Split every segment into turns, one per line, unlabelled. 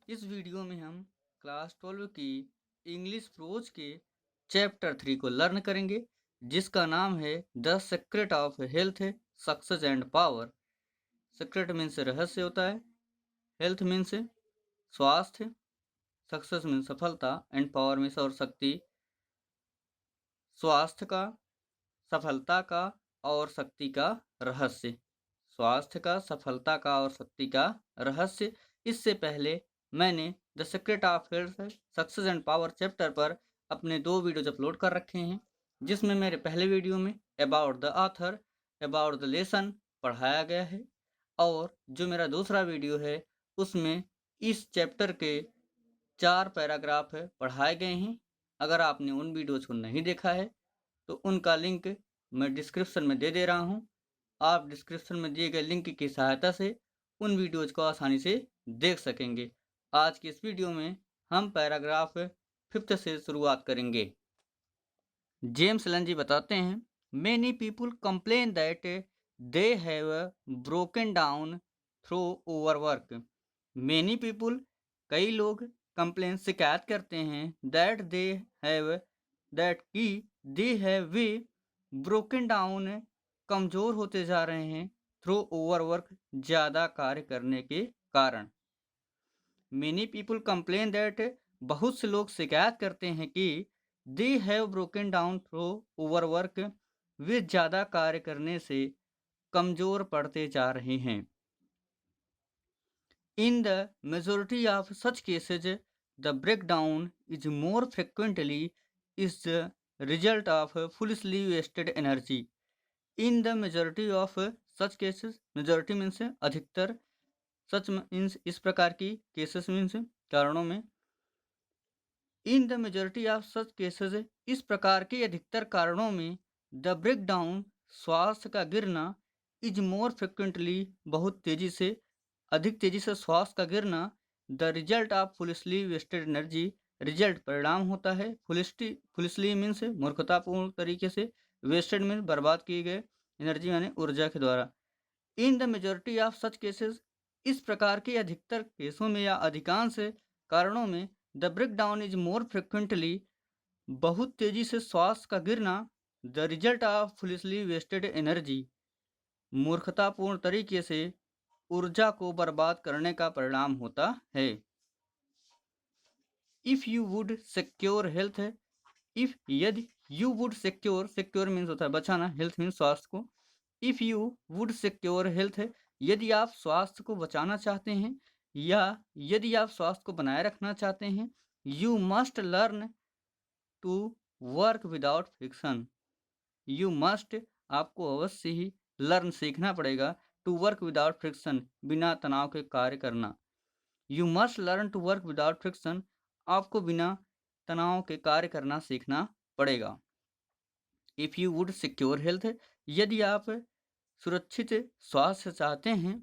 इस वीडियो में हम क्लास 12 की इंग्लिश प्रोज के चैप्टर 3 को लर्न करेंगे, जिसका नाम है the secret of health, success and power. Secret means रहस्य होता है, हेल्थ मीन्स स्वास्थ्य, सक्सेस मीन्स सफलता एंड पावर मीन्स और शक्ति। स्वास्थ्य का, सफलता का और शक्ति का रहस्य। स्वास्थ्य का, सफलता का और शक्ति का रहस्य। इससे पहले मैंने the secret of health, success and power chapter पर अपने 2 वीडियोज अपलोड कर रखे हैं, जिसमें मेरे पहले वीडियो में about the author, about the lesson पढ़ाया गया है, और जो मेरा दूसरा वीडियो है उसमें इस चैप्टर के 4 पैराग्राफ पढ़ाए गए हैं। अगर आपने उन वीडियोज को नहीं देखा है तो उनका लिंक मैं डिस्क्रिप्शन में दे रहा हूँ। आप डिस्क्रिप्शन में दिए गए लिंक की सहायता से उन वीडियोज को आसानी से देख सकेंगे। आज की इस वीडियो में हम पैराग्राफ 5 से शुरुआत करेंगे। जेम्स लंजी बताते हैं, many people complain that they have broken down through overwork. Many people, कई लोग, कंप्लेन शिकायत करते हैं, दैट दे हैव, दैट की, they have way, broken down कमजोर होते जा रहे हैं, थ्रू ओवरवर्क ज़्यादा कार्य करने के कारण। मेनी पीपुल कंप्लेन दैट, बहुत से लोग शिकायत करते हैं कि they have broken down through overwork, वे ज़्यादा कार्य करने से कमज़ोर पड़ते जा रहे हैं। In the majority of such cases the breakdown is more frequently is the result of foolishly wasted energy. In the majority of such cases, majority means अधिकतर, सच मीन्स इस प्रकार की, केसेस मीन्स कारणों में। इन the majority of such cases, इस प्रकार के अधिकतर कारणों में, द ब्रेकडाउन, स्वास्थ्य का गिरना, इज मोर फ्रिक्वेंटली, बहुत तेजी से, अधिक तेजी से स्वास्थ्य का गिरना, the result of foolishly wasted energy, result परिणाम होता है। फुलिशली मीन्स मूर्खतापूर्ण तरीके से, वेस्टेड मीन्स बर्बाद किए गए, एनर्जी यानी ऊर्जा के द्वारा। इन the majority of such cases, इस प्रकार के अधिकतर केसों में या अधिकांश कारणों में, the breakdown is more frequently, बहुत तेजी से स्वास्थ्य का गिरना, the result of foolishly wasted energy, मूर्खतापूर्ण तरीके से ऊर्जा को बर्बाद करने का परिणाम होता है। If you would secure health, if, यदि, you would secure, secure means होता है बचाना, हेल्थ मीन्स स्वास्थ्य को। If you would secure health, यदि आप स्वास्थ्य को बचाना चाहते हैं या यदि आप स्वास्थ्य को बनाए रखना चाहते हैं, you must learn to work without friction. You must, आपको अवश्य ही, लर्न सीखना पड़ेगा, टू वर्क विदाउट फ्रिक्शन, बिना तनाव के कार्य करना। You must learn to work without friction, आपको बिना तनाव के कार्य करना सीखना पड़ेगा। If you would secure health, यदि आप सुरक्षित स्वास्थ्य चाहते हैं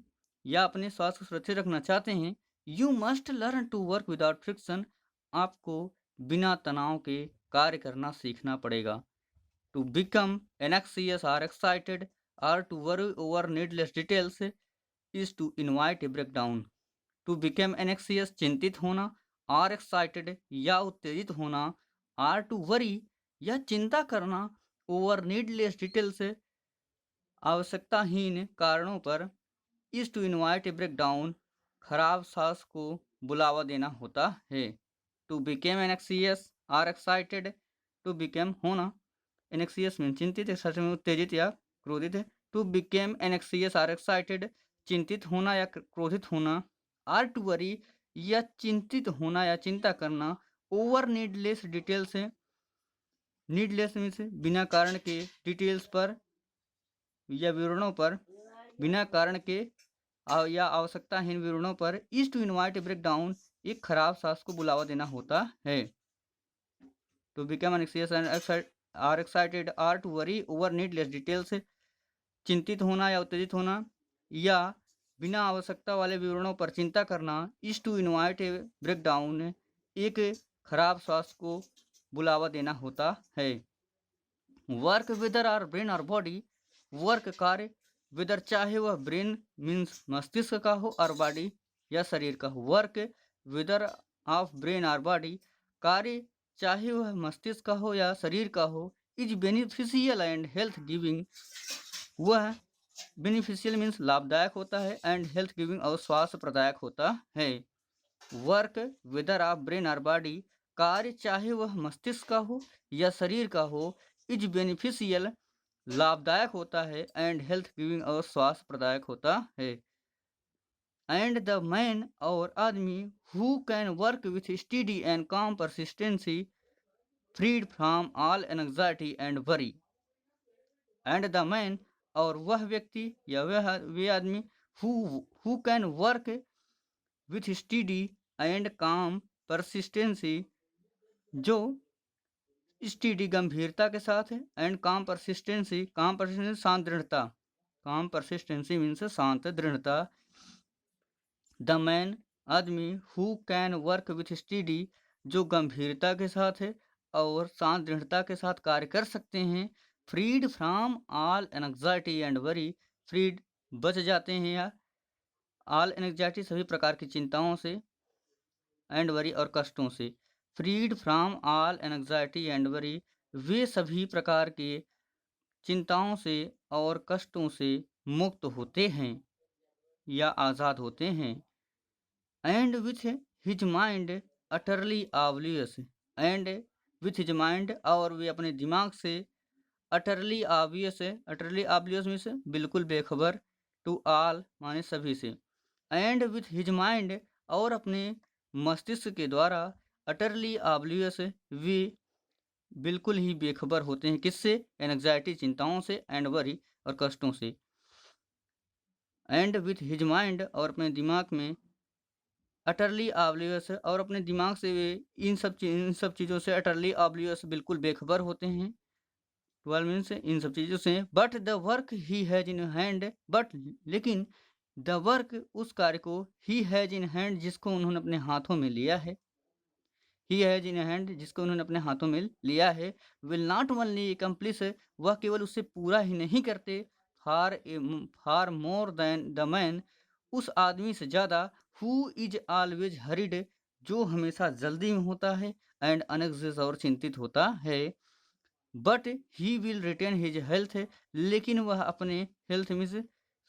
या अपने स्वास्थ्य को सुरक्षित रखना चाहते हैं, you must learn to work without friction, आपको बिना तनाव के कार्य करना सीखना पड़ेगा। To become anxious or excited or to worry over needless details is to invite a breakdown. To become anxious, चिंतित होना, आर एक्साइटेड या उत्तेजित होना, आर टू वरी या चिंता करना, ओवर नीडलेस डिटेल्स, आवश्यकताहीन कारणों पर, is to invite a breakdown, खराब सांस को बुलावा देना होता है। To become anxious or excited, to become होना, एनएक्सियस में चिंतित, एक्साइटेड में उत्तेजित या क्रोधित है। To become anxious or excited, चिंतित होना या क्रोधित होना, आर टू वरी या चिंतित होना या चिंता करना, ओवर नीडलेस डिटेल्स है, नीडलेस मीन्स बिना कारण के, डिटेल्स पर या विवरणों पर, बिना कारण के या आवश्यकताहीन विवरणों पर, is to invite a breakdown, एक खराब सांस को बुलावा देना होता है। To become anxious or excited or to worry over needless details, चिंतित होना या उत्तेजित होना या बिना आवश्यकता वाले विवरणों पर चिंता करना, is to invite a breakdown, एक खराब स्वास्थ्य को बुलावा देना होता है। वर्क विदर आर ब्रेन और बॉडी, वर्क कार्य, विदर चाहे वह ब्रेन मीन्स मस्तिष्क का हो और बॉडी या शरीर का हो। वर्क विदर ऑफ ब्रेन और बॉडी, कार्य चाहे वह मस्तिष्क का हो या शरीर का हो, is beneficial and health giving, वह बेनिफिशियल मीन्स लाभदायक होता है, एंड हेल्थ गिविंग और स्वास्थ्य प्रदायक होता है। वर्क वेदर ऑफ ब्रेन और बॉडी, कार्य चाहे वह मस्तिष्क का हो या शरीर का हो, इज बेनिफिशियल लाभदायक होता है, एंड हेल्थ गिविंग और स्वास्थ्य प्रदायक होता है। एंड द मैन और आदमी who can work with steady and calm persistency, freed from all anxiety and worry. And the man और वह व्यक्ति या वे आदमी who can work with steady and calm persistency, जो स्टडी गंभीरता के साथ है, एंड काम परसिस्टेंसी शांत दृढ़ता, काम परसिस्टेंसी मीन्स शांत दृढ़ता। द मैन आदमी who can work with study, जो गंभीरता के साथ है और शांत दृढ़ता के साथ कार्य कर सकते हैं, freed from all anxiety and worry, freed बच जाते हैं या ऑल एंग्जाइटी सभी प्रकार की चिंताओं से, एंड वरी और कष्टों से। Freed from all anxiety and worry, वे सभी प्रकार के चिंताओं से और कष्टों से मुक्त होते हैं या आज़ाद होते हैं। And with his mind utterly oblivious, and with his mind और वे अपने दिमाग से अटरली ऑब्वियस है, अटरली ऑब्लियस में से बिल्कुल बेखबर, टू ऑल माने सभी से, एंड विथ हिज माइंड और अपने मस्तिष्क के द्वारा अटरली ऑब्लियस वे बिल्कुल ही बेखबर होते हैं, किससे? एंग्जाइटी चिंताओं से, एंड वरी और कष्टों से। एंड विथ हिज माइंड और अपने दिमाग में अटरली ऑब्लियस और अपने दिमाग से वे इन सब चीज़ों से अटरली ऑब्लियस बिल्कुल बेखबर होते हैं, 12 मीन्स इन सब चीज़ों से। But the work he has in hand, but लेकिन द वर्क उस कार्य को ही हैज इन हैंड जिसको उन्होंने अपने हाथों में लिया है, ही हैज इन हैंड जिसको उन्होंने अपने हाथों में लिया है, विल नॉट ओनली एकम्प्लिश, वह केवल उससे पूरा ही नहीं करते, फार मोर देन द मैन, उस आदमी से ज़्यादा, हु इज ऑलवेज हरिड, जो हमेशा जल्दी में होता है, एंड अनएग्जिस्ट और चिंतित होता है। But he will retain his health, लेकिन वह अपने हेल्थ मीन्स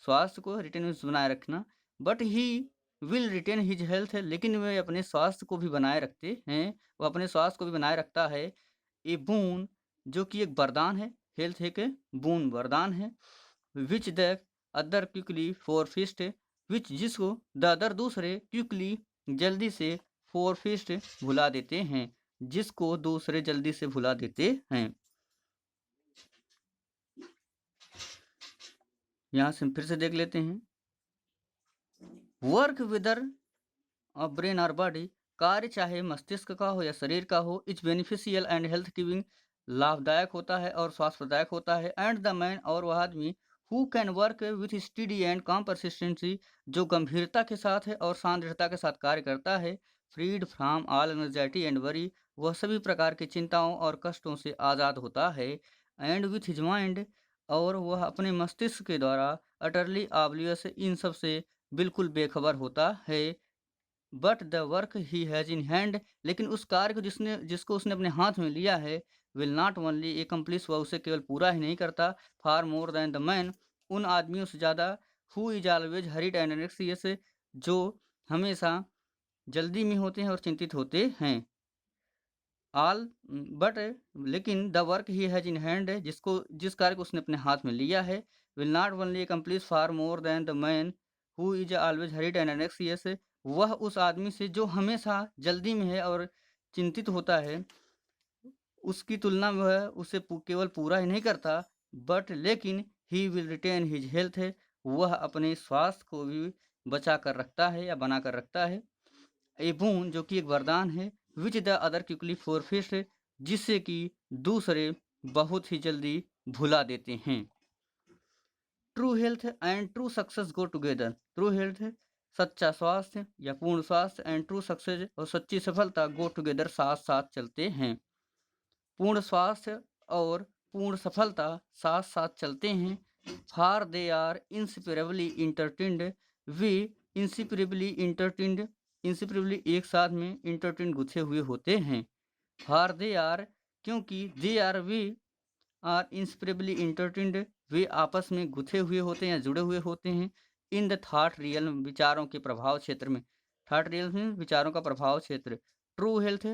स्वास्थ्य को, रिटेन मीन्स बनाए रखना, but he will retain his health, लेकिन वे अपने स्वास्थ्य को भी बनाए रखते हैं, वह अपने स्वास्थ्य को भी बनाए रखता है। ए बून, जो कि एक वरदान है, हेल्थ एक बून वरदान है, which the other quickly forfeits, which जिसको द अदर दूसरे क्विकली जल्दी से, फॉर फिस्ट भुला देते हैं, जिसको दूसरे जल्दी से भुला देते हैं। यहाँ से फिर से देख लेते हैं। वर्क विदर ऑफ ब्रेन और बॉडी, कार्य चाहे मस्तिष्क का हो या शरीर का हो, is beneficial and health giving, लाभदायक होता है और स्वास्थ्यदायक होता है। एंड द मैन और वह आदमी who can work with steady and calm persistency, जो गंभीरता के साथ है और शांत दृढ़ता के साथ कार्य करता है, freed from all anxiety and worry, वह सभी प्रकार की चिंताओं और कष्टों से आज़ाद होता है। एंड विथ हिज माइंड और वह अपने मस्तिष्क के द्वारा अटरली ऑब्लियस, इन सब से बिल्कुल बेखबर होता है। But the work he has in hand, लेकिन उस कार्य को जिसको उसने अपने हाथ में लिया है, विल नॉट ओनली एकम्प्लिश, वह उसे केवल पूरा ही नहीं करता, far more than the man, उन आदमियों से ज़्यादा, who is always hurried and anxious, जो हमेशा जल्दी में होते हैं और चिंतित होते हैं। ऑल बट लेकिन the work he has in hand, जिस कार्य को उसने अपने हाथ में लिया है, will not only accomplish far more than the man who is always hurried and anxious, वह उस आदमी से जो हमेशा जल्दी में है और चिंतित होता है, उसकी तुलना में वह उसे केवल पूरा ही नहीं करता, बट लेकिन he will retain his health, वह अपने स्वास्थ्य को भी बचा कर रखता है या बना कर रखता है। ए बून, जो कि एक वरदान है, which the other quickly forfeit, जिससे कि दूसरे बहुत ही जल्दी भुला देते हैं। True health and true success go together, true health सच्चा स्वास्थ्य या पूर्ण स्वास्थ्य, एंड ट्रू सक्सेस और सच्ची सफलता गो टुगेदर साथ साथ चलते हैं। पूर्ण स्वास्थ्य और पूर्ण सफलता साथ साथ चलते हैं। फार दे आर इंसिपरेबली इंटरटिंड, वे इंसिपरेबली इंटरटिंड इंसेपरेबली एक साथ में इंटरट्विन गुथे हुए होते हैं। फॉर दे आर क्योंकि they are way are inseparably इंटरट्विन्ड वे आपस में गुथे हुए होते हैं या जुड़े हुए होते हैं। इन द थॉट रियल विचारों के प्रभाव क्षेत्र में। थॉट रियल में विचारों का प्रभाव क्षेत्र। ट्रू हेल्थ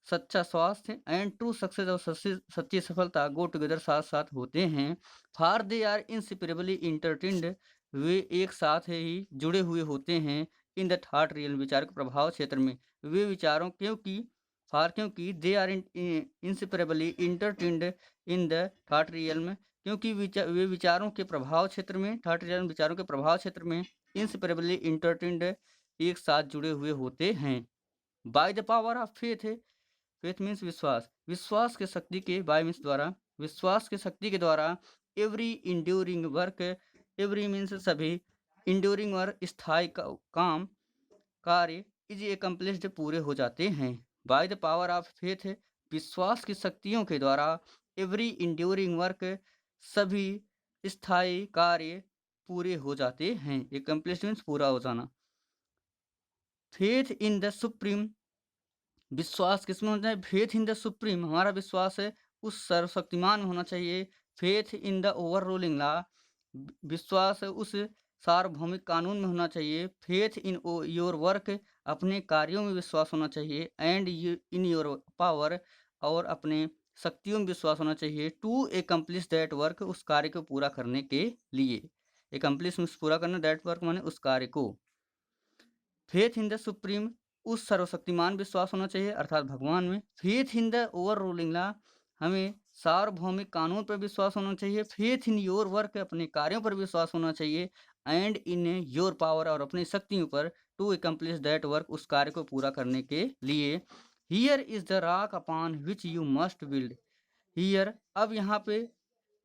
सच्चा स्वास्थ्य एंड ट्रू सक्सेस और सच्ची सफलता गो टुगेदर साथ साथ होते हैं। फॉर दे आर इंसेपरेबली इंटरट्विन्ड वे एक साथ ही जुड़े हुए होते हैं। इन द थॉट रियल विचार के प्रभाव क्षेत्र में। वे विचारों क्योंकि they are inseparably intertwined in the thought real क्योंकि वे विचारों के प्रभाव क्षेत्र में थॉट रियल विचारों के प्रभाव क्षेत्र में इंसेपरेबली इंटरट्विन्ड एक साथ जुड़े हुए होते हैं। Bye the power of faith means विश्वास। विश्वास के शक्ति के बाय मीन्स द्वारा। विश्वास के शक्ति के द्वारा every enduring work every means सभी इंड्यूरिंग वर्क स्थायी काम कार्य इज एकम्प्लिश्ड पूरे हो जाते हैं। Bye the power of faith विश्वास की शक्तियों के द्वारा एवरी इंड्यूरिंग वर्क सभी स्थायी कार्य पूरे हो जाते हैं। एकम्प्लिश्ड मीन्स पूरा हो जाना। फेथ इन द सुप्रीम विश्वास किसमें होना चाहिए? फेथ इन द सुप्रीम हमारा विश्वास है उस सर्वशक्तिमान में होना चाहिए। Faith in the over ruling law विश्वास है उस सार्वभौमिक कानून में होना चाहिए। फेथ इन योर वर्क अपने कार्यों में विश्वास होना चाहिए। एंड इन योर पावर और अपने शक्तियों में विश्वास होना चाहिए। टू एकम्प्लिश दैट वर्क उस कार्य को पूरा करने के लिए। एकम्प्लिश मीन्स पूरा करना, दैट वर्क माने उस कार्य को। फेथ इन द सुप्रीम उस सर्वशक्तिमान विश्वास होना चाहिए अर्थात भगवान में। Faith in the over ruling law हमें सार्वभौमिक कानून पर विश्वास होना चाहिए। फेथ इन योर वर्क अपने कार्यों पर विश्वास होना चाहिए। एंड इन योर पावर और अपनी शक्तियों पर टू एकम्प्लिश दैट वर्क उस कार्य को पूरा करने के लिए। Here is the rock upon which you must build. Here अब यहाँ पे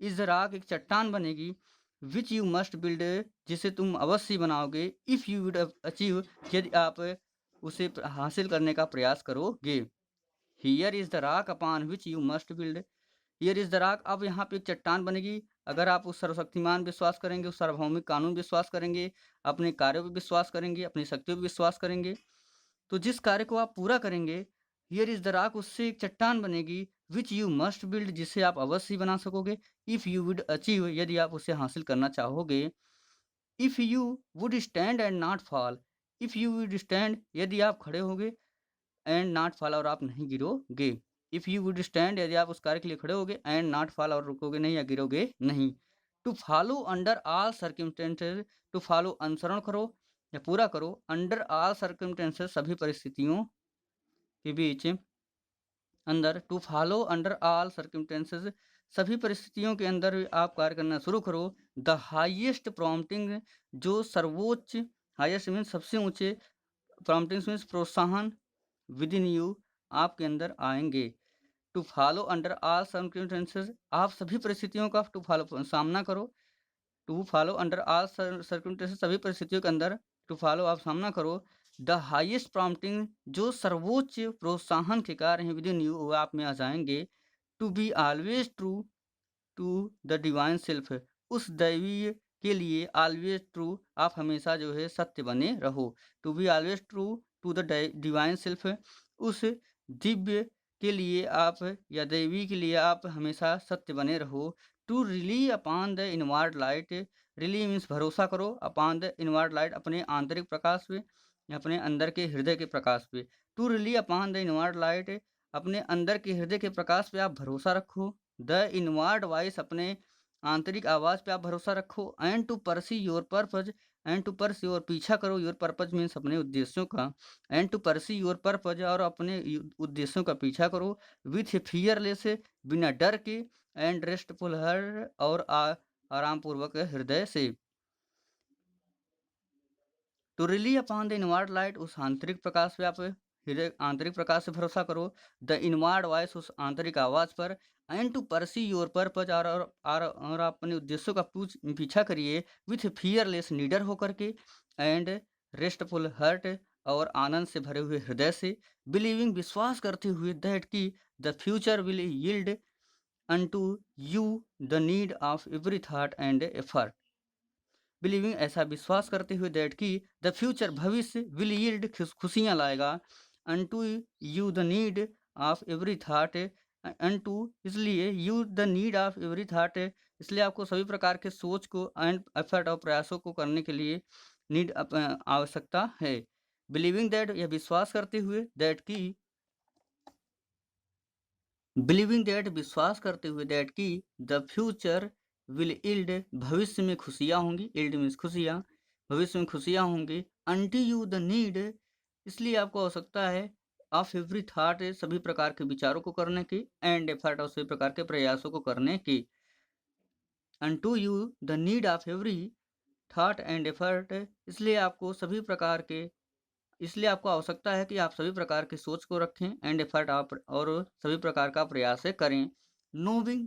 इज द रॉक एक चट्टान बनेगी। विच यू मस्ट बिल्ड जिसे तुम अवश्य बनाओगे। इफ यू वुड अचीव यदि आप उसे हासिल करने का प्रयास करोगे। Here is the rock upon which you must build. Here is the rock अब यहाँ पे एक चट्टान बनेगी। अगर आप उस सर्वशक्तिमान विश्वास करेंगे, उस सार्वभौमिक कानून विश्वास करेंगे, अपने कार्यों पर विश्वास करेंगे, अपनी शक्तियों पर विश्वास करेंगे, तो जिस कार्य को आप पूरा करेंगे हियर इज द रॉक उससे एक चट्टान बनेगी। विच यू मस्ट बिल्ड जिसे आप अवश्य बना सकोगे। इफ यू वुड अचीव यदि आप उसे हासिल करना चाहोगे। If you would stand and not fall. If you would stand यदि आप खड़े होगे, एंड नॉट फॉल और आप नहीं गिरोगे। इफ यू वुड स्टैंड यदि आप उस कार्य के लिए खड़े होगे, एंड नॉट फॉल और रुकोगे नहीं या गिरोगे नहीं। To follow under all circumstances to follow अनुसरण करो या पूरा करो। अंडर ऑल सर्कमस्टेंसेस सभी परिस्थितियों के बीच। अंदर to follow under all circumstances सभी परिस्थितियों के अंदर आप कार्य करना शुरू करो। द हाईएस्ट प्रॉम्प्टिंग जो सर्वोच्च, हाईएस्ट मीन्स सबसे ऊंचे, प्रॉम्प्टिंग मीन्स प्रोत्साहन, विद इन यू आपके अंदर आएंगे। To follow under all circumstances आप सभी परिस्थितियों का टू फॉलो सामना करो। To follow under all circumstances सभी परिस्थितियों के अंदर टू फॉलो आप सामना करो। द हाईएस्ट प्रॉम्प्टिंग जो सर्वोच्च प्रोत्साहन के कार्य हैं विद इन यू वो आप में आ जाएंगे। To be always true to the divine self उस दैवीय के लिए। ऑलवेज ट्रू आप हमेशा जो है सत्य बने रहो। To be always true to the divine self उस दिव्य के लिए आप या दैवी के लिए आप हमेशा सत्य बने रहो। To rely upon the inward light rely means भरोसा करो, अपॉन द इनवर्ड लाइट अपने आंतरिक प्रकाश पे या अपने अंदर के हृदय के प्रकाश पे। To rely upon the inward light अपने अंदर के हृदय के प्रकाश पे आप भरोसा रखो। द इनवर्ड वॉइस अपने आंतरिक आवाज़ पे आप भरोसा रखो। And to pursue your purpose and to pursue और पीछा करो। योर पर्पज मीन्स अपने उद्देश्यों का। And to pursue your purpose और अपने उद्देश्यों का पीछा करो। विथ फियरलेस बिना डर के। एंड रेस्टफुल हर और आराम पूर्वक हृदय से। To rely upon the inward light उस आंतरिक प्रकाश पे आप हृदय आंतरिक प्रकाश से भरोसा करो। द इनवर्ड वॉइस उस आंतरिक आवाज़ पर। And to pursue your purpose और अपने उद्देश्यों का पीछा करिए विथ फियरलेस निडर होकर के। एंड रेस्टफुल हर्ट और आनंद से भरे हुए हृदय से। बिलीविंग विश्वास करते हुए दैट की the future will yield unto you the need of every thought and effort. Believing ऐसा विश्वास करते हुए दैट कि द फ्यूचर भविष्य विल यील्ड खुशियाँ लाएगा unto you the need of every thought unto इसलिए you the need of every thought इसलिए आपको सभी प्रकार के सोच को एंड एफर्ट और प्रयासों को करने के लिए नीड आवश्यकता है। बिलीविंग दैट यह विश्वास करते हुए दैट की बिलीविंग दैट विश्वास करते हुए दैट की द फ्यूचर विल इल्ड भविष्य में खुशियाँ होंगी, इल्ड मीन्स खुशियाँ, भविष्य में खुशियाँ होंगी अंटी यू द नीड इसलिए आपको आवश्यकता है ऑफ एवरी थॉट सभी प्रकार के विचारों को करने की एंड एफर्ट और सभी प्रकार के प्रयासों को करने की unto you the need of every thought and effort इसलिए आपको आवश्यकता है कि आप सभी प्रकार की सोच को रखें एंड एफर्ट आप और सभी प्रकार का प्रयास करें। नोविंग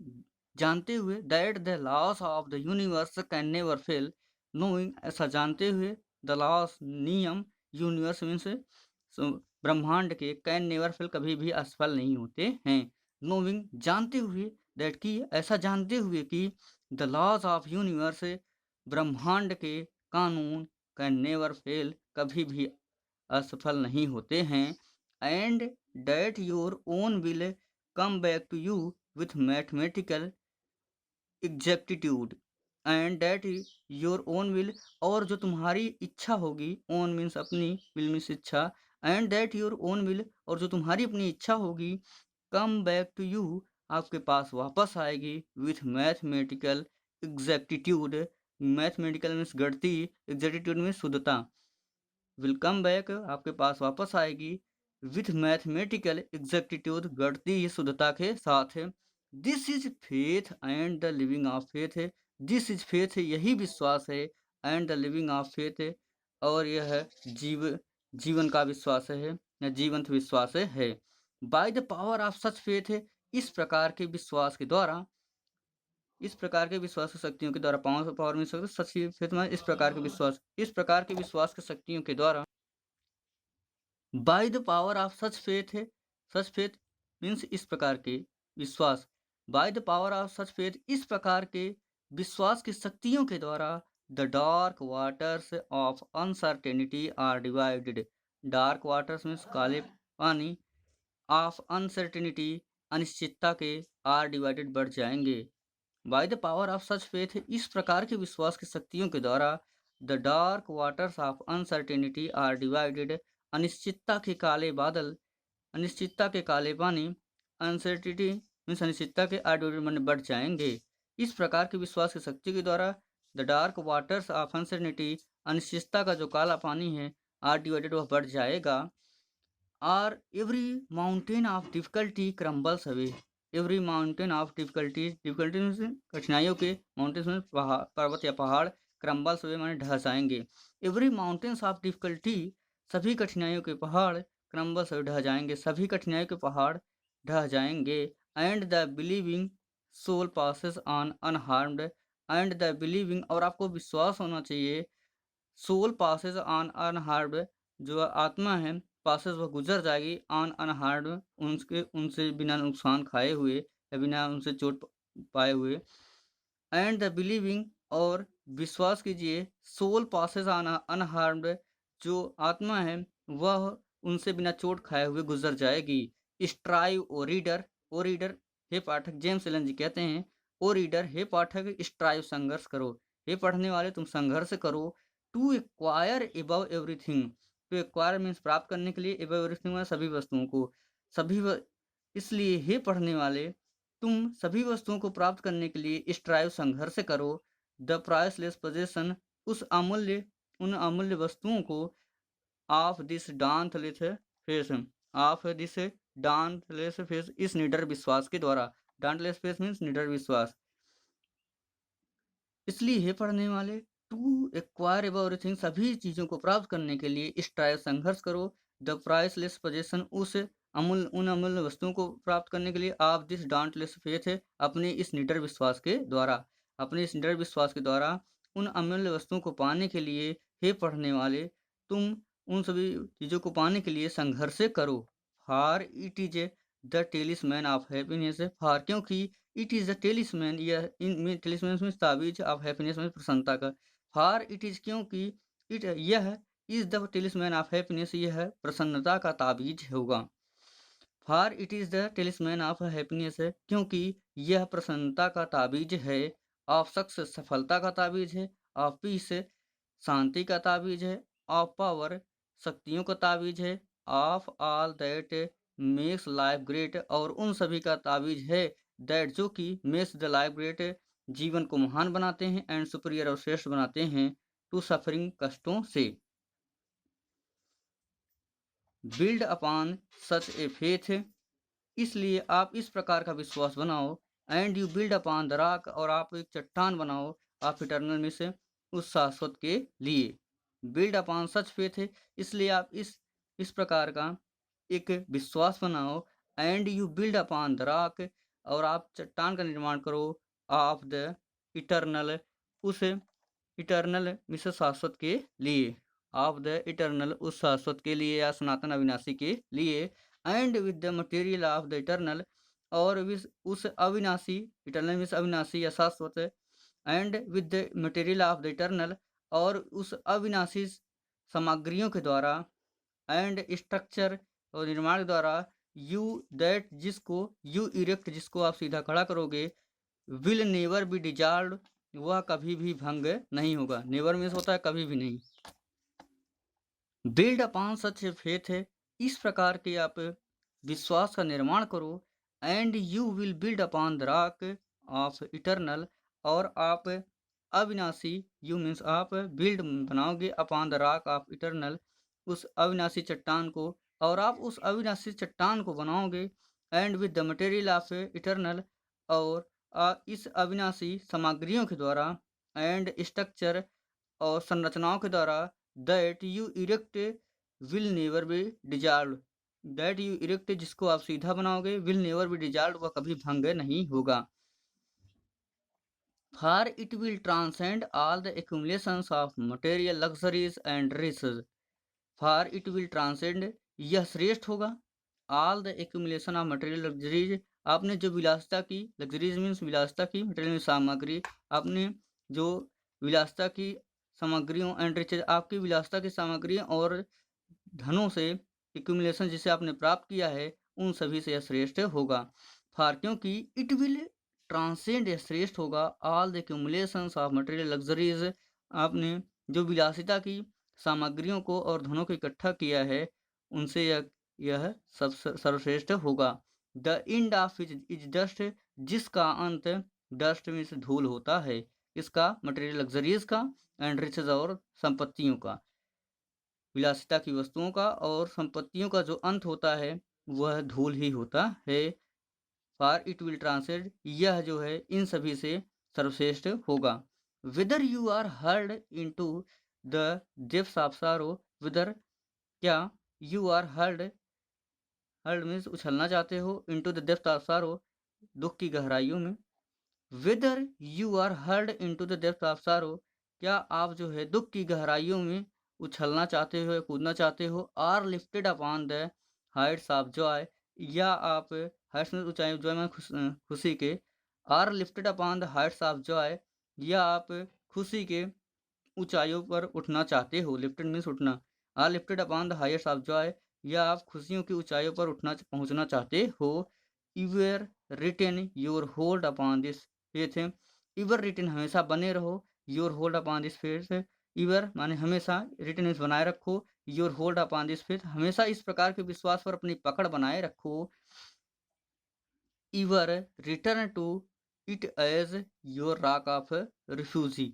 जानते हुए that the loss of the universe can never fail नोविंग ऐसा जानते हुए द लॉस नियम यूनिवर्स मीन्स ब्रह्मांड के कैन नेवर फेल कभी भी असफल नहीं होते हैं। नोविंग जानते हुए दैट की ऐसा जानते हुए कि द लॉस ऑफ यूनिवर्स ब्रह्मांड के कानून कैन नेवर फेल कभी भी असफल नहीं होते हैं and that your own will come back to you with mathematical exactitude and that your own will और जो तुम्हारी इच्छा होगी ओन मीन्स अपनी विल मीन्स इच्छा and that your own will और जो तुम्हारी अपनी इच्छा होगी कम बैक टू यू आपके पास वापस आएगी with mathematical exactitude mathematical means गणती एग्जैक्टिट्यूड में शुद्धता विल कम बैक आपके पास वापस आएगी विथ मैथमेटिकल एग्जैक्टिट्यूड गणती शुद्धता के साथ। This is faith and the living of faith this is faith यही विश्वास है and the living of faith और यह जीवन का विश्वास है या जीवंत विश्वास है। Bye the power of such faith इस प्रकार के विश्वास के द्वारा इस प्रकार के विश्वास शक्तियों के द्वारा पावर मिल सकते सच फेथ में इस प्रकार के विश्वास की शक्तियों के द्वारा by the power of such faith means इस प्रकार के विश्वास by the power of such faith इस प्रकार के विश्वास की शक्तियों के द्वारा the dark waters of uncertainty are divided dark waters means काले पानी ऑफ अनसर्टेनिटी अनिश्चितता के आर डिवाइडेड बढ़ जाएंगे। By the power of such faith इस प्रकार के विश्वास की शक्तियों के द्वारा the dark waters of uncertainty are divided अनिश्चितता के काले बादल अनिश्चितता के काले पानी अनसर्टिनिटी मीन्स अनिश्चितता के आर डिवाइडेड बढ़ जाएंगे। इस प्रकार के विश्वास की शक्ति के द्वारा the dark waters of uncertainty अनिश्चितता का जो काला पानी है आर डिवाइडेड वह बढ़ जाएगा। Are every mountain of difficulty crumbles away every mountain of difficulty कठिनाइयों के माउंटेन्स में पर्वत या पहाड़ क्रम्बल्स वे माने ढह जाएंगे। एवरी माउंटेन्स ऑफ डिफिकल्टी सभी कठिनाइयों के पहाड़ क्रम्बल्स ढह जाएंगे सभी कठिनाइयों के पहाड़ ढह जाएंगे। And the believing soul passes on unharmed and the believing और आपको विश्वास होना चाहिए सोल पासेस ऑन अनहार्म्ड जो आत्मा है पासेस वह गुजर जाएगी ऑन अनहार्ड उनसे बिना नुकसान खाए हुए या बिना उनसे चोट पाए हुए। एंड द बिलीविंग और विश्वास कीजिए सोल पासेस ऑन अनहार्म्ड जो आत्मा है वह उनसे बिना चोट खाए हुए गुजर जाएगी। स्ट्राइव ओ रीडर हे पाठक जेम्स एलन जी कहते हैं ओ रीडर हे पाठक स्ट्राइव संघर्ष करो हे पढ़ने वाले तुम संघर्ष करो to acquire above everything to acquire means प्राप्त करने के लिए एबव एवरीथिंग में सभी वस्तुओं को इसलिए हे पढ़ने वाले तुम सभी वस्तुओं को प्राप्त करने के लिए स्ट्राइव संघर्ष करो द प्राइसलेस पोजेशन उन अमूल्य वस्तुओं को ऑफ दिस डांथलेस फेस इस निडर विश्वास के द्वारा डांटलेस फेस मीन्स निडर विश्वास। इसलिए हे पढ़ने वाले टू एक्वायर एवरीथिंग सभी चीज़ों को प्राप्त करने के लिए स्ट्राइव संघर्ष करो द प्राइसलेस पोजेशन उन अमूल्य वस्तुओं को प्राप्त करने के लिए आप दिस डांटलेस फेथ है अपने इस निडर विश्वास के द्वारा उन अमूल्य वस्तुओं को पाने के लिए हे पढ़ने वाले तुम उन सभी चीज़ों को पाने के लिए संघर्ष करो। For it is the talisman of happiness for क्योंकि इट इज द टेलिस्मैन यह टेलिस्मैन में ताबीज ऑफ हैप्पीनेस में प्रसन्नता का फॉर इट इज, क्योंकि इट यह is the talisman of happiness, यह प्रसन्नता का ताबीज होगा। For it is the talisman of happiness है, क्योंकि यह प्रसन्नता का ताबीज है। ऑफ सक्सेस, सफलता का ताबीज है। ऑफ पीस, शांति का ताबीज है। ऑफ पावर, शक्तियों का ताबीज है। Of all that makes life great, और उन सभी का ताबीज है दैट जो कि मेक्स द लाइफ ग्रेट, जीवन को महान बनाते हैं, एंड सुपीरियर और श्रेष्ठ बनाते हैं टू सफरिंग, कष्टों से। Build upon such a faith, इसलिए आप इस प्रकार का विश्वास बनाओ। And you build upon the rock, और आप एक चट्टान बनाओ ऑफ इटर्नल में से, उस शाश्वत के लिए। बिल्ड अपॉन सच फेथ है, इसलिए आप इस प्रकार का एक विश्वास बनाओ। And you build upon the rock, और आप चट्टान का निर्माण करो ऑफ द इटर्नल, उस इटर्नल में से शाश्वत के लिए। ऑफ द इटर्नल, उस शाश्वत के लिए या सनातन अविनाशी के लिए। And with the material of the eternal, और उस अविनाशी, इटर्नल मीन्स अविनाशी या शाश्वत, and with the material of the eternal, और उस अविनाशी सामग्रियों के द्वारा, एंड स्ट्रक्चर, और निर्माण के द्वारा, यू दैट, जिसको यू इरेक्ट, जिसको आप सीधा खड़ा करोगे, विल नेवर बी डिजॉल्व, वह कभी भी भंग नहीं होगा। नेवर मीन्स होता है कभी भी नहीं। बिल्ड अपॉन सच फेथ है, इस प्रकार के आप विश्वास का निर्माण करो। And you will build upon the rock of eternal, और आप अविनाशी, यू मीन्स आप बिल्ड बनाओगे upon the rock of eternal, उस अविनाशी चट्टान को, और आप उस अविनाशी चट्टान को बनाओगे। And with the material of eternal, और इस अविनाशी सामग्रियों के द्वारा, एंड स्ट्रक्चर, और संरचनाओं के द्वारा, that you erect will never be dissolve, that you erect, जिसको आप सीधा बनाओगे, विल नेवर बी डिजॉल्व, वह कभी भंग नहीं होगा। For it will transcend all the accumulations of material luxuries and riches, for it will transcend, यह श्रेष्ठ होगा, all the accumulation of material luxuries, आपने जो विलासिता की, लग्जरीज मीन्स विलासिता की, मटेरियल सामग्री, आपने जो विलासिता की सामग्रियों, एंड रिचेज, आपकी विलासिता की सामग्रियों और धनों से, एक्यूमुलेशन जिसे आपने प्राप्त किया है, उन सभी से यह श्रेष्ठ होगा। फॉर, क्योंकि इट विल ट्रांसेंड, यह श्रेष्ठ होगा, all the accumulations of material luxuries, आपने जो विलासिता की सामग्रियों को और धनों को इकट्ठा किया है, उनसे यह सब सर्वश्रेष्ठ होगा। The end of is dust, जिसका अंत डस्ट में से धूल होता है, इसका मटेरियल लग्जरीज का, एंड रिचेज, और संपत्तियों का, विलासिता की वस्तुओं का और संपत्तियों का जो अंत होता है वह धूल ही होता है। फॉर इट विल ट्रांसेंड, यह जो है इन सभी से सर्वश्रेष्ठ होगा। Whether you are hurled into the depths of sorrow, whether, क्या, you are hurled, hurled means उछलना चाहते हो, इनटू द डेप्थ ऑफ सारो, दुख की गहराइयों में। Whether you are hurled into the depth of sorrow, क्या आप जो है दुख की गहराइयों में उछलना चाहते हो या कूदना चाहते हो। Are lifted upon the heights of joy, या आप हाइट्स में ऊंचाई, जॉय में खुशी के, are lifted upon the heights of joy, या आप खुशी के ऊंचाइयों पर उठना चाहते हो। लिफ्टेड मीन्स उठना। Are lifted upon the heights of joy, या आप खुशियों की ऊंचाइयों पर पहुंचना चाहते हो। You retain your hold upon this faith, you retain, हमेशा बने रहो, your hold upon this faith, your माने हमेशा, रिटेन मीन्स बनाए रखो, your hold upon this faith, हमेशा इस प्रकार के विश्वास पर अपनी पकड़ बनाए रखो। You return to it as your rock of refuge,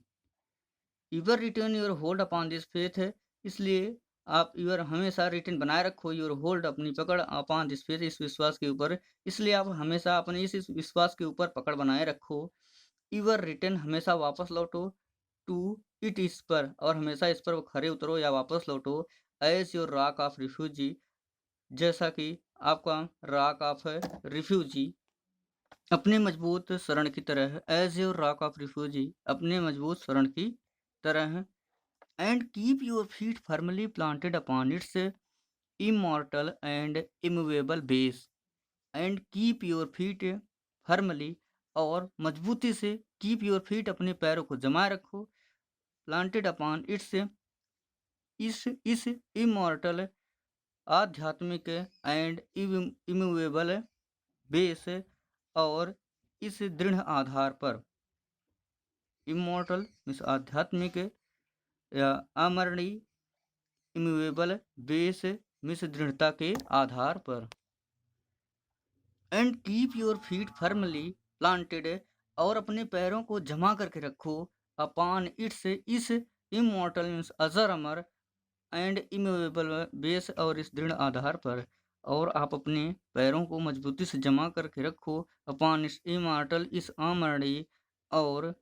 you return your hold upon this faith है, इसलिए आप यूर हमेशा रिटर्न बनाए रखो, योर होल्ड, अपनी पकड़, अपॉन दिस फेथ, इस विश्वास के ऊपर, इसलिए आप हमेशा अपने इस विश्वास के ऊपर पकड़ बनाए रखो। यूर रिटर्न, हमेशा वापस लौटो, टू इट, इस पर, और हमेशा इस पर खड़े उतरो या वापस लौटो। As your rock of refuge, जैसा कि आपका रॉक ऑफ रिफ्यूजी अपने मजबूत शरण की तरह है। As your rock of refuge, अपने मजबूत शरण की तरह है। And keep your feet firmly planted upon its immortal and immovable base, and keep your feet firmly, और मजबूती से, कीप योर फीट, अपने पैरों को जमाए रखो, प्लांटेड अपॉन इट्स इस इमॉर्टल आध्यात्मिक एंड इमूवेबल बेस, और इस दृढ़ आधार पर। इमॉर्टल मीन्स आध्यात्मिक या अमरणीय, इमूवेबल बेस मीन्स दृढ़ता के आधार पर। And keep your feet firmly planted, और अपने पैरों को जमा करके रखो अपॉन इट्स इस इमॉर्टल मीन्स अजर अमर एंड इमूवेबल बेस, और इस दृढ़ आधार पर। और आप अपने पैरों को मजबूती से जमा करके रखो अपॉन इस इमॉर्टल इस अमरणीय और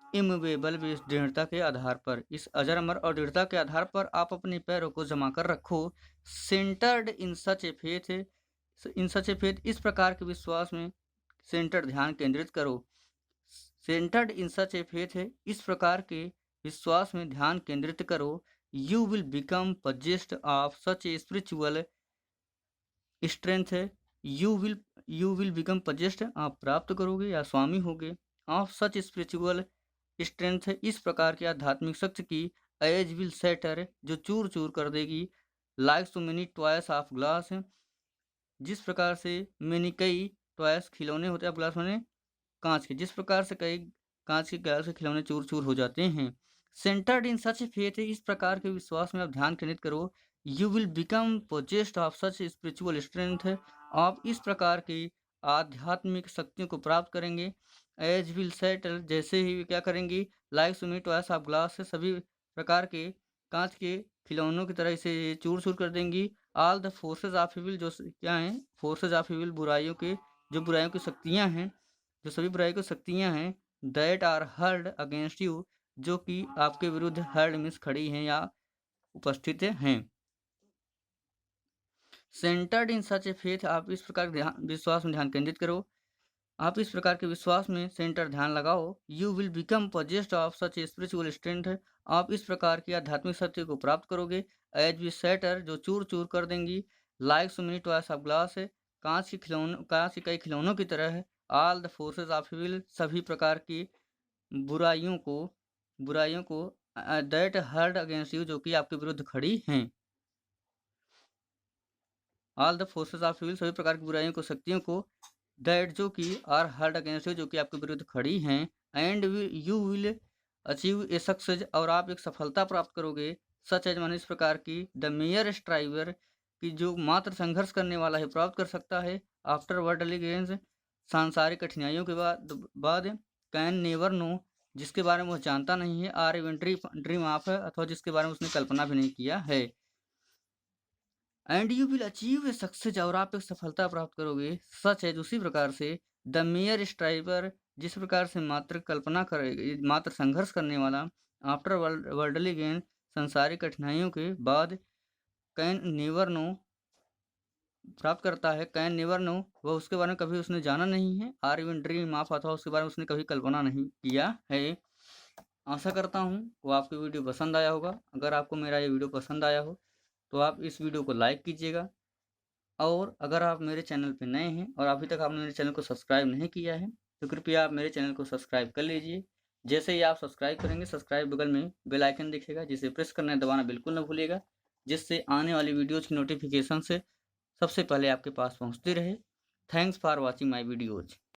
इमूवेबल बेस दृढ़ता के आधार पर। इस अजर अमर और दृढ़ता के आधार पर आप अपने पैरों को जमा कर रखो। Centred in such a faith, इस प्रकार के विश्वास में सेंटर्ड ध्यान केंद्रित करो। Centred in such a faith, इस प्रकार के विश्वास में ध्यान केंद्रित करो। You will become पजेस्ट of such a spiritual strength, you will become पजेस्ट, आप प्राप्त करोगे या स्वामी होगे, ऑफ सच स्पिरिचुअल स्ट्रेंथ, इस प्रकार की आध्यात्मिक शक्ति की, एज विल सेटर, जो चूर चूर कर देगी, like so many toys of glass, जिस प्रकार से मेनी कई टॉयस खिलौने होते हैं, ग्लास में कांच के, जिस प्रकार से कई कांच के ग्लास के खिलौने चूर चूर हो जाते हैं। सेंटर्ड इन सच फेथ, इस प्रकार के विश्वास में आप ध्यान केंद्रित करो। You will become possessed of such spiritual strength, आप इस प्रकार की आध्यात्मिक शक्तियों को प्राप्त करेंगे। एज विल सेटल, जैसे ही क्या करेंगी, like so many toys of glass, से सभी प्रकार के कांच के खिलौनों की तरह इसे चूर चूर कर देंगी। All the forces of evil, जो क्या हैं, फोर्सेज ऑफ इविल, बुराइयों के, जो बुराइयों की शक्तियां हैं, जो सभी बुराई की शक्तियां हैं, that are hurled against you, जो कि आपके विरुद्ध हर्ड मीन्स खड़ी हैं या उपस्थित हैं। Centred in such a faith, आप इस प्रकार विश्वास में ध्यान केंद्रित करो। आप इस प्रकार के विश्वास में सेंटर ध्यान लगाओ। You will become possessed of such a spiritual strength, आप इस प्रकार की आध्यात्मिक सत्य को प्राप्त करोगे। एज वी सेटर, जो चूर चूर कर देंगी, like so many toys of glass, कांच के कई खिलौनों की तरह है। All the forces of will, सभी प्रकार की बुराइयों को दैट हर्ड अगेंस्ट यू, जो कि आपके विरुद्ध खड़ी हैं। All the forces of will, सभी प्रकार की बुराइयों को, शक्तियों को, दैट जो कि आर हर्ड अगेंस्ट यू, जो कि आपके विरुद्ध खड़ी हैं। And you will achieve a success, और आप एक सफलता प्राप्त करोगे। सच एज माने इस प्रकार की, द मेयर स्ट्राइवर, की जो मात्र संघर्ष करने वाला है प्राप्त कर सकता है। आफ्टर वर्ल्डली गेन्स, सांसारिक कठिनाइयों के बाद कैन नेवर नो, जिसके बारे में वो जानता नहीं है। आर इवन ड्रीम ऑफ, अथवा जिसके बारे में उसने कल्पना भी नहीं किया है। And you will achieve a success, और आप एक सफलता प्राप्त करोगे। सच है उसी प्रकार से, द मेयर स्ट्राइवर, जिस प्रकार से मात्र कल्पना करे, मात्र संघर्ष करने वाला। आफ्टर वर्ल्डली गेन, संसारिक कठिनाइयों के बाद, कैन नेवर नो, प्राप्त करता है। कैन नेवर नो, वह उसके बारे में कभी उसने जाना नहीं है। आर इवन ड्रीम ऑफ, अथवा उसके बारे में उसने कभी कल्पना नहीं किया है। आशा करता हूँ वो आपको वीडियो पसंद आया होगा। अगर आपको मेरा ये वीडियो पसंद आया हो तो आप इस वीडियो को लाइक कीजिएगा, और अगर आप मेरे चैनल पर नए हैं और अभी तक आपने मेरे चैनल को सब्सक्राइब नहीं किया है तो कृपया आप मेरे चैनल को सब्सक्राइब कर लीजिए। जैसे ही आप सब्सक्राइब करेंगे, सब्सक्राइब बगल में बेल आइकन दिखेगा, जिसे प्रेस करना दबाना बिल्कुल ना भूलिएगा, जिससे आने वाली वीडियोज़ की नोटिफिकेशन से सबसे पहले आपके पास पहुँचती रहे। Thanks for watching my videos.